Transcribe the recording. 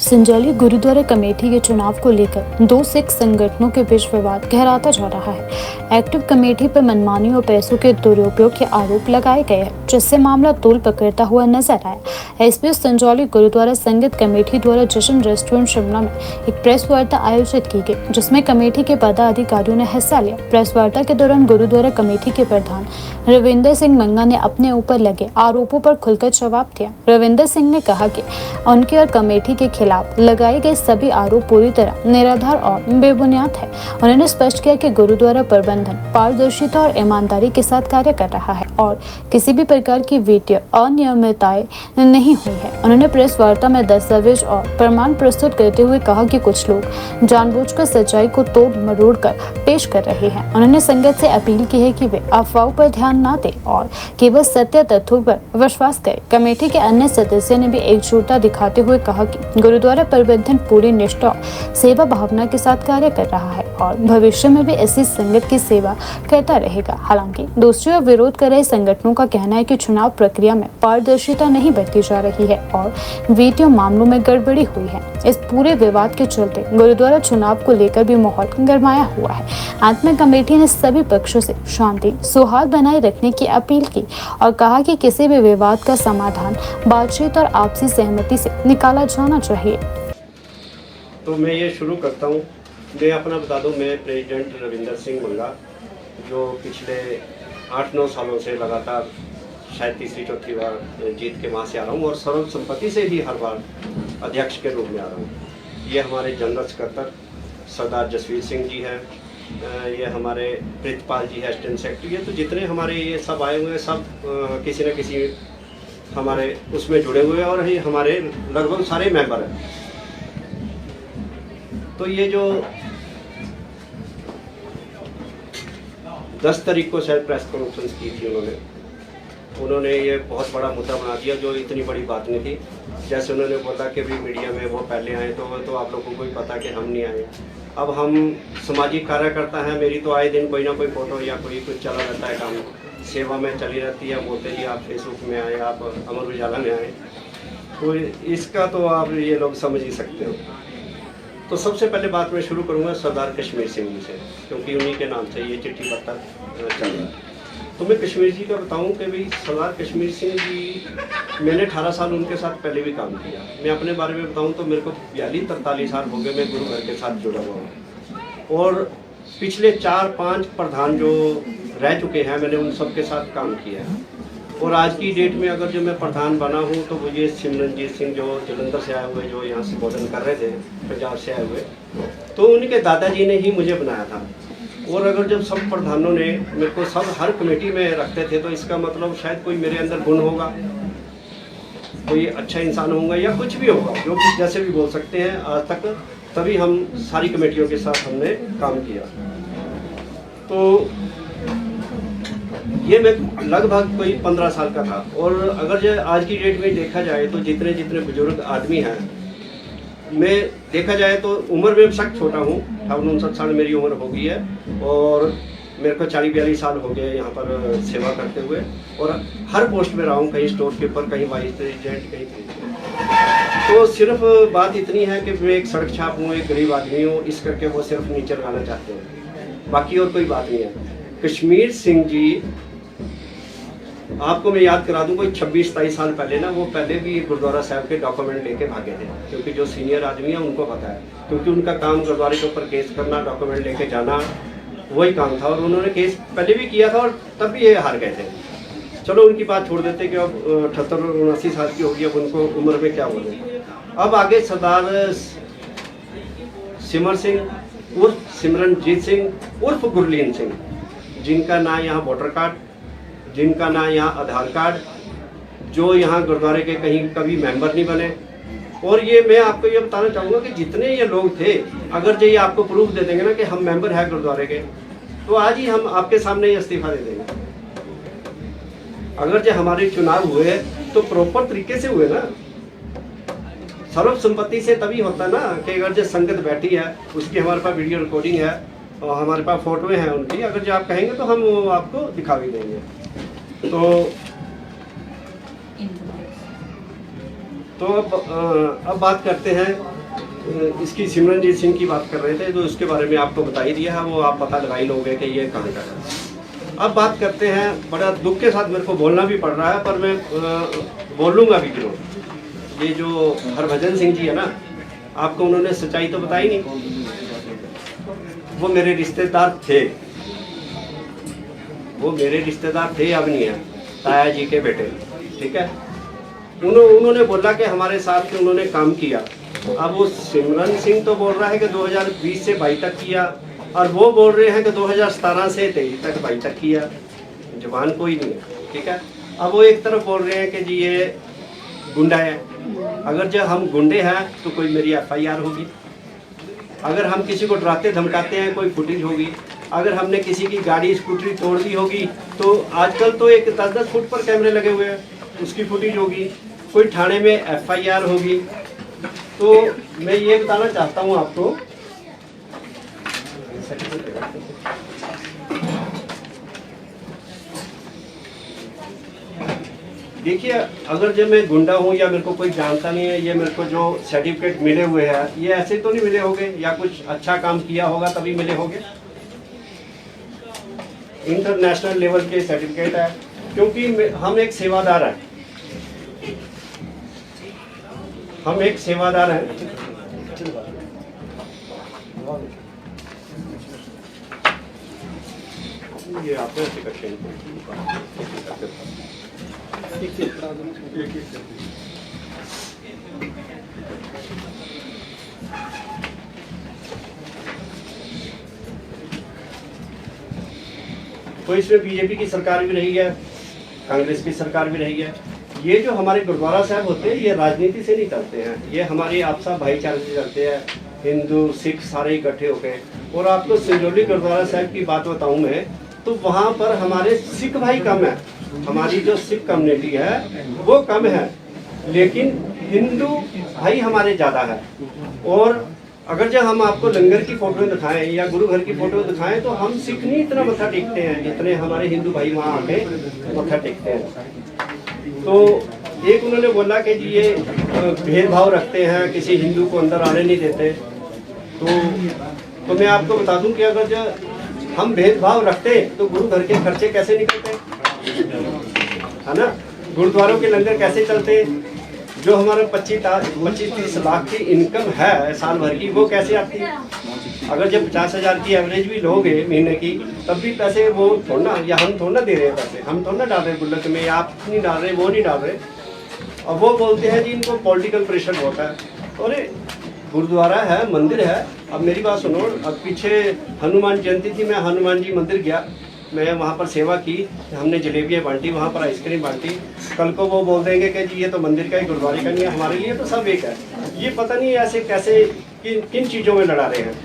संजाली gurdwara committee के चुनाव को लेकर दो सिख संगठनों के बीच विवाद गहराता जा रहा है। एक्टिव कमेटी पर मनमानी और पैसों के दुरुपयोग के आरोप लगाए गए हैं, जिससे मामला तूल पकड़ता हुआ नजर आया। एसपी संजाली गुरुद्वारा संगत कमेटी द्वारा जश्न रेस्टोरेंट शिमला में एक प्रेस वार्ता आयोजित की गई, जिसमें कमेटी के पदाधिकारियों ने हिस्सा लिया। प्रेस वार्ता के दौरान गुरुद्वारा कमेटी के प्रधान रविंदर सिंह मंगा ने अपने ऊपर लगे आरोपों पर खुलकर जवाब दिया। रविंदर सिंह ने कहा कि उनके और कमेटी के खिलाफ लगाए गए सभी आरोप पूरी तरह निराधार और बेबुनियाद है। उन्होंने स्पष्ट किया कि गुरुद्वारा प्रबंधन पारदर्शिता और ईमानदारी के साथ कार्य कर रहा है और किसी भी प्रकार की वित्तीय अनियमितताएं नहीं हुई है। उन्होंने प्रेस वार्ता में दस्तावेज और प्रमाण प्रस्तुत करते हुए कहा कि कुछ लोग जानबूझकर सच्चाई को तोड़ मरोड़ कर पेश कर रहे हैं। उन्होंने संगत से अपील की है कि वे अफवाहों पर ध्यान न दें और केवल सत्य तथ्यों पर विश्वास करें। कमेटी के अन्य सदस्यों ने भी एकजुटता दिखाते हुए कहा कि गुरुद्वारा प्रबंधन पूरी निष्ठा और सेवा भावना के साथ कार्य कर रहा है और भविष्य में भी ऐसी संगत की सेवा करता रहेगा। हालांकि दूसरी ओर विरोध कर रहे संगठनों का कहना है कि चुनाव प्रक्रिया में पारदर्शिता नहीं बरती जा रही है और वित्तीय मामलों में गड़बड़ी हुई है। इस पूरे विवाद के चलते गुरुद्वारा चुनाव को लेकर भी माहौल गरमाया हुआ है। अंत में कमेटी ने सभी पक्षों से शांति सौहार्द बनाए रखने की अपील की और कहा कि किसी भी विवाद का समाधान बातचीत और आपसी सहमति से निकाला जाना चाहिए। तो मैं ये शुरू करता हूँ। मैं अपना बता दूँ, मैं प्रेसिडेंट रविंदर सिंह मंगा, जो पिछले 8-9 सालों से लगातार शायद तीसरी चौथी बार जीत के वहाँ से आ रहा हूँ और सर्वसम्मति से ही हर बार अध्यक्ष के रूप में आ रहा हूँ। ये हमारे जनरल सकत्तर सरदार जसवीर सिंह जी हैं, ये हमारे प्रीतपाल जी है असिस्टेंट सेक्रेटरी है। तो जितने हमारे ये सब आए हुए हैं, सब किसी न किसी हमारे उसमें जुड़े हुए हैं और ये हमारे लगभग सारे मेंबर हैं। तो ये जो 10 तारीख को शायद प्रेस कॉन्फ्रेंस की थी उन्होंने ये बहुत बड़ा मुद्दा बना दिया, जो इतनी बड़ी बात नहीं थी। जैसे उन्होंने बोला कि भी मीडिया में वो पहले आए तो आप लोगों को ही पता कि हम नहीं आए। अब हम सामाजिक कार्यकर्ता हैं, मेरी तो आए दिन कोई ना कोई फोटो या कोई कुछ चला रहता है, काम सेवा में चली रहती है। बोलते जी आप फेसबुक में आए, आप अमर उजाला में आए, तो इसका तो आप ये लोग समझ ही सकते हो। तो सबसे पहले बात मैं शुरू करूँगा सरदार कश्मीर सिंह जी से, क्योंकि उन्हीं के नाम से ये चिट्ठी पत्र चल रहा है। तो मैं कश्मीर जी का बताऊं कि भाई सरदार कश्मीर सिंह जी, मैंने 18 साल उनके साथ पहले भी काम किया। मैं अपने बारे में बताऊं तो मेरे को 42-43 साल हो गए मैं गुरु घर के साथ जुड़ा हुआ हूँ और पिछले 4-5 प्रधान जो रह चुके हैं मैंने उन सब के साथ काम किया है। और आज की डेट में अगर जो मैं प्रधान बना हूँ तो मुझे सिमरनजीत सिंह जो जलंधर से आए हुए, जो यहाँ से बोधन कर रहे थे, पंजाब से आए हुए, तो उनके दादाजी ने ही मुझे बनाया था। और अगर जब सब प्रधानों ने मेरे को सब हर कमेटी में रखते थे तो इसका मतलब शायद कोई मेरे अंदर गुण होगा, कोई अच्छा इंसान होगा या कुछ भी होगा, जो कुछ जैसे भी बोल सकते हैं। आज तक तभी हम सारी कमेटियों के साथ हमने काम किया। तो ये मैं लगभग कोई 15 साल का था। और अगर जो आज की डेट में देखा जाए तो जितने जितने बुजुर्ग आदमी हैं, मैं देखा जाए तो उम्र में सख्त छोटा हूँ, 58-59 साल मेरी उम्र हो गई है और मेरे को 40-42 साल हो गए यहाँ पर सेवा करते हुए। और हर पोस्ट में रहा हूँ, कहीं स्टोर कीपर, कहीं वाइस प्रेसिडेंट, कहीं। तो सिर्फ बात इतनी है कि मैं एक सड़क छाप हूँ, एक गरीब आदमी हूँ, इस करके वो सिर्फ नीचे लगाना चाहते हैं, बाकी और कोई बात नहीं है। कश्मीर सिंह जी, आपको मैं याद करा दूं, कोई 26-27 साल पहले ना, वो पहले भी गुरुद्वारा साहब के डॉक्यूमेंट लेके भागे थे, क्योंकि जो सीनियर आदमी है उनको पता है, क्योंकि उनका काम गुरुद्वारे के ऊपर केस करना, डॉक्यूमेंट लेके जाना, वही काम था। और उन्होंने केस पहले भी किया था और तब भी ये हार गए थे। चलो उनकी बात छोड़ देते कि अब 78-79 साल की होगी, अब उनको उम्र में क्या बोले। अब आगे सरदार सिमर सिंह उर्फ सिमरनजीत सिंह उर्फ गुरलीन सिंह, जिनका ना यहाँ वोटर कार्ड, जिनका ना यहाँ आधार कार्ड, जो यहाँ गुरुद्वारे के कहीं कभी मेंबर नहीं बने। और ये मैं आपको ये बताना चाहूँगा कि जितने ये लोग थे, अगर जो ये आपको प्रूफ दे देंगे ना कि हम मेंबर हैं गुरुद्वारे के, तो आज ही हम आपके सामने ही इस्तीफा दे देंगे। अगर जो हमारे चुनाव हुए तो प्रॉपर तरीके से हुए ना, सर्वसम्मति से तभी होता ना कि अगर जो संगत बैठी है उसकी हमारे पास वीडियो रिकॉर्डिंग है और हमारे पास फोटोएं हैं उनकी, अगर जो आप कहेंगे तो हम वो आपको दिखा भी देंगे। तो तो अब बात करते हैं इसकी सिमरनजीत सिंह की बात कर रहे थे, तो उसके बारे में आपको बता ही दिया है, वो आप पता लगा ही लोगे कि ये कहाँ का है। अब बात करते हैं, बड़ा दुख के साथ मेरे को बोलना भी पड़ रहा है, पर मैं बोलूँगा भी क्यों। ये जो हरभजन सिंह जी है ना, आपको उन्होंने सच्चाई तो बताई नहीं। वो मेरे रिश्तेदार थे, वो मेरे रिश्तेदार थे, अब नहीं है, ताया जी के बेटे, ठीक है। उन्होंने बोला कि हमारे साथ उन्होंने काम किया। अब वो सिमरन सिंह तो बोल रहा है कि 2020 से 22 तक किया, और वो बोल रहे हैं कि 2017 से 23 तक 22 तक किया। जवान कोई नहीं है, ठीक है। अब वो एक तरफ बोल रहे हैं कि जी ये गुंडा है। अगर जब हम गुंडे हैं तो कोई मेरी FIR होगी, अगर हम किसी को डराते धमकाते हैं कोई फुटेज होगी, अगर हमने किसी की गाड़ी स्कूटरी तोड़ दी होगी तो आजकल तो एक 10-10 फुट पर कैमरे लगे हुए हैं, उसकी फुटेज होगी, कोई थाने में FIR होगी। तो मैं ये बताना चाहता हूँ आपको, देखिए, अगर जब मैं गुंडा हूँ या मेरे को कोई जानता नहीं है, ये मेरे को जो सर्टिफिकेट मिले हुए हैं ये ऐसे तो नहीं मिले होंगे, या कुछ अच्छा काम किया होगा तभी मिले होंगे। इंटरनेशनल लेवल के सर्टिफिकेट है, क्योंकि हम एक सेवादार हैं, हम एक सेवादार हैं। ये आपने तो इसमें बीजेपी की सरकार भी रही है, कांग्रेस की सरकार भी रही है। ये जो हमारे गुरुद्वारा साहब होते हैं ये राजनीति से नहीं चलते हैं, ये हमारी आपसा भाईचारे से चलते हैं, हिंदू सिख सारे इकट्ठे होकर। और आपको सिंजौली गुरुद्वारा साहब की बात बताऊं मैं, तो वहाँ पर हमारे सिख भाई कम है, हमारी जो सिख कम्युनिटी है वो कम है, लेकिन हिंदू भाई हमारे ज़्यादा है। और अगर जब हम आपको लंगर की फोटो दिखाएं या गुरु घर की फोटो दिखाएं तो हम सिख नहीं इतना मत्था टेकते हैं जितने हमारे हिंदू भाई वहाँ आके मत्था टेकते हैं। तो एक उन्होंने बोला कि जी ये भेदभाव रखते हैं, किसी हिंदू को अंदर आने नहीं देते। तो मैं आपको बता दूं कि अगर जो हम भेदभाव रखते तो गुरु घर के खर्चे कैसे निकलते, है ना, गुरुद्वारों के लंगर कैसे चलते, जो हमारा 25-30 लाख की इनकम है साल भर की वो कैसे आती है। अगर जब 50,000 की एवरेज भी लोगे महीने की तब भी पैसे वो थोड़ा ना, या हम थोड़ा ना दे रहे हैं पैसे, हम थोड़ा ना डाल रहे गुल्लक में, आप नहीं डाल रहे, वो नहीं डाल रहे। और वो बोलते हैं जी इनको पॉलिटिकल प्रेशर होता है। अरे गुरुद्वारा है, मंदिर है। अब मेरी बात सुनो, अब पीछे हनुमान जयंती थी, मैं हनुमान जी मंदिर गया, मैं वहाँ पर सेवा की, हमने जलेबियाँ बांटी, वहाँ पर आइसक्रीम बांटी। कल को वो बोल देंगे कि जी ये तो मंदिर का ही गुरुद्वारे का नहीं है, हमारे लिए तो सब एक है। ये पता नहीं ऐसे कैसे किन चीज़ों में लड़ा रहे हैं।